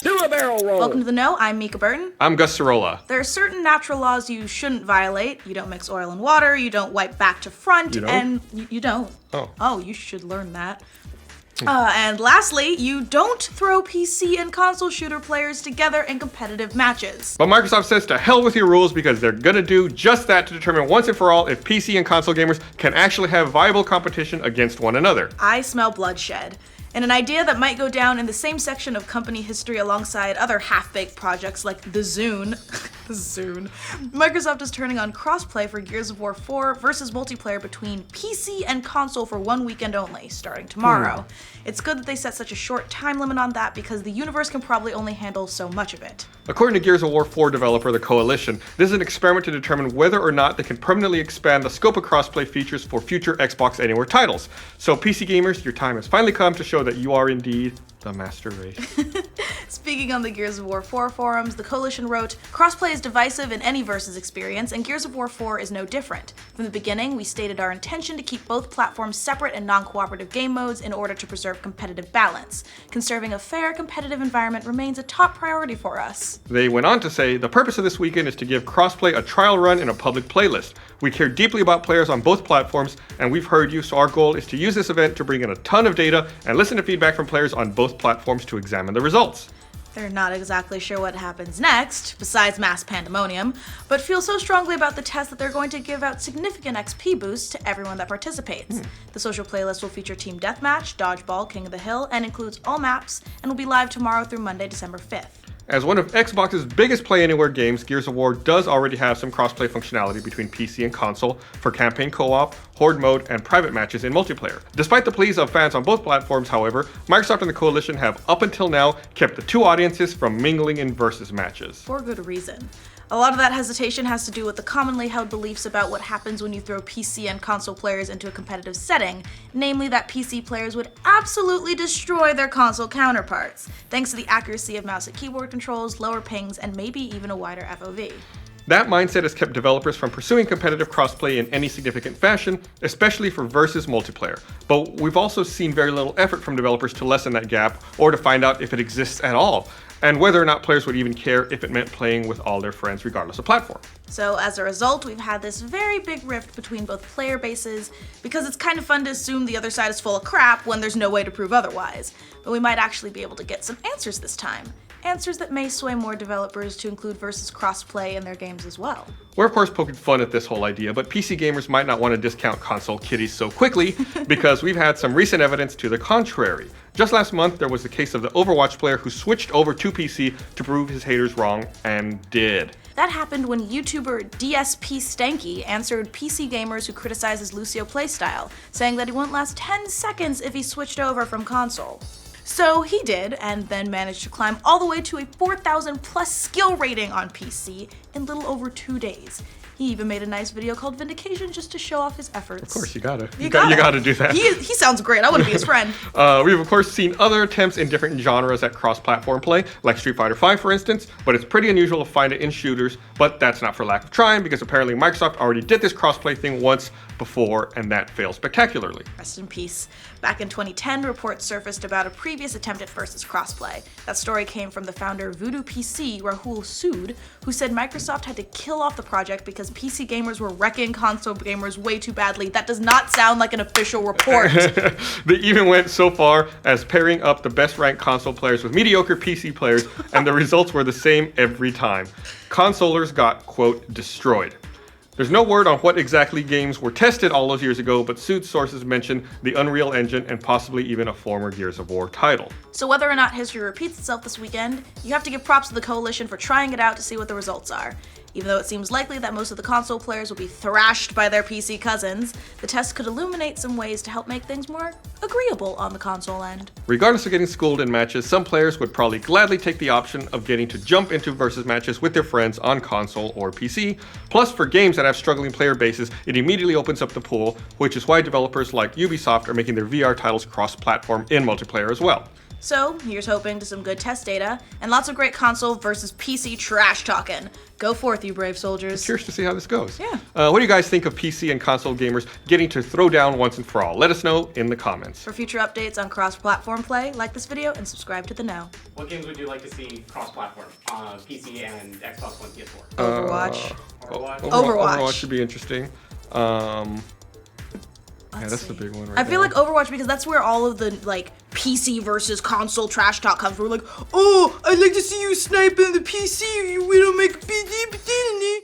Do a barrel roll! Welcome to The Know, I'm Mica Burton. I'm Gus Sorola. There are certain natural laws you shouldn't violate. You don't mix oil and water, you don't wipe back to front, You don't? and you don't. Oh. You should learn that. And lastly, you don't throw PC and console shooter players together in competitive matches. But Microsoft says to hell with your rules because they're gonna do just that to determine once and for all if PC and console gamers can actually have viable competition against one another. I smell bloodshed. And an idea that might go down in the same section of company history alongside other half-baked projects like the Zune. The Zune. Microsoft is turning on crossplay for Gears of War 4 versus multiplayer between PC and console for one weekend only, starting tomorrow. It's good that they set such a short time limit on that because the universe can probably only handle so much of it. According to Gears of War 4 developer The Coalition, this is an experiment to determine whether or not they can permanently expand the scope of crossplay features for future Xbox Anywhere titles. So PC gamers, your time has finally come to show that you are indeed the master race. Speaking on the Gears of War 4 forums, the Coalition wrote, "Crossplay is divisive in any versus experience, and Gears of War 4 is no different. From the beginning, we stated our intention to keep both platforms separate and non-cooperative game modes in order to preserve competitive balance. Conserving a fair, competitive environment remains a top priority for us." They went on to say, the purpose of this weekend is to give crossplay a trial run in a public playlist. We care deeply about players on both platforms, and we've heard you, so our goal is to use this event to bring in a ton of data and listen to feedback from players on both platforms to examine the results. They're not exactly sure what happens next, besides mass pandemonium, but feel so strongly about the test that they're going to give out significant XP boosts to everyone that participates. The social playlist will feature Team Deathmatch, Dodgeball, King of the Hill, and includes all maps, and will be live tomorrow through Monday, December 5th. As one of Xbox's biggest Play Anywhere games, Gears of War does already have some crossplay functionality between PC and console for campaign co-op, horde mode, and private matches in multiplayer. Despite the pleas of fans on both platforms, however, Microsoft and the Coalition have up until now kept the two audiences from mingling in versus matches. For good reason. A lot of that hesitation has to do with the commonly held beliefs about what happens when you throw PC and console players into a competitive setting, namely that PC players would absolutely destroy their console counterparts, thanks to the accuracy of mouse and keyboard controls, lower pings, and maybe even a wider FOV. That mindset has kept developers from pursuing competitive crossplay in any significant fashion, especially for versus multiplayer. But we've also seen very little effort from developers to lessen that gap or to find out if it exists at all, and whether or not players would even care if it meant playing with all their friends regardless of platform. So as a result, we've had this very big rift between both player bases because it's kind of fun to assume the other side is full of crap when there's no way to prove otherwise. But we might actually be able to get some answers this time. Answers that may sway more developers to include versus crossplay in their games as well. We're of course poking fun at this whole idea, but PC gamers might not want to discount console kiddies so quickly because we've had some recent evidence to the contrary. Just last month, there was the case of the Overwatch player who switched over to PC to prove his haters wrong, and did. That happened when YouTuber DSP Stanky answered PC gamers who criticized his Lucio playstyle, saying that he wouldn't last 10 seconds if he switched over from console. So he did, and then managed to climb all the way to a 4,000 plus skill rating on PC in little over 2 days. He even made a nice video called Vindication just to show off his efforts. Of course, you gotta do that. He sounds great. I want to be his friend. We've of course seen other attempts in different genres at cross-platform play, like Street Fighter V for instance, but it's pretty unusual to find it in shooters, but that's not for lack of trying, because apparently Microsoft already did this cross-play thing once before, and that failed spectacularly. Rest in peace. Back in 2010, reports surfaced about a previous attempt at versus crossplay. That story came from the founder of Voodoo PC, Rahul Sood, who said Microsoft had to kill off the project because PC gamers were wrecking console gamers way too badly. That does not sound like an official report. They even went so far as pairing up the best ranked console players with mediocre PC players, and the results were the same every time. Consolers got, quote, destroyed. There's no word on what exactly games were tested all those years ago, but Sood's sources mention the Unreal Engine and possibly even a former Gears of War title. So whether or not history repeats itself this weekend, you have to give props to the Coalition for trying it out to see what the results are. Even though it seems likely that most of the console players will be thrashed by their PC cousins, the test could illuminate some ways to help make things more agreeable on the console end. Regardless of getting schooled in matches, some players would probably gladly take the option of getting to jump into versus matches with their friends on console or PC. Plus, for games that have struggling player bases, it immediately opens up the pool, which is why developers like Ubisoft are making their VR titles cross-platform in multiplayer as well. So, here's hoping to some good test data, and lots of great console versus PC trash talking. Go forth, you brave soldiers. Curious to see how this goes. Yeah. What do you guys think of PC and console gamers getting to throw down once and for all? Let us know in the comments. For future updates on cross-platform play, like this video and subscribe to the Know. What games would you like to see cross-platform? PC and Xbox One, PS4. Overwatch. Overwatch should be interesting. Yeah, that's the big one right I feel there. like Overwatch, because that's where all of the like PC versus console trash talk comes. We're like, oh, I'd like to see you snipe in the PC. We don't make a PC.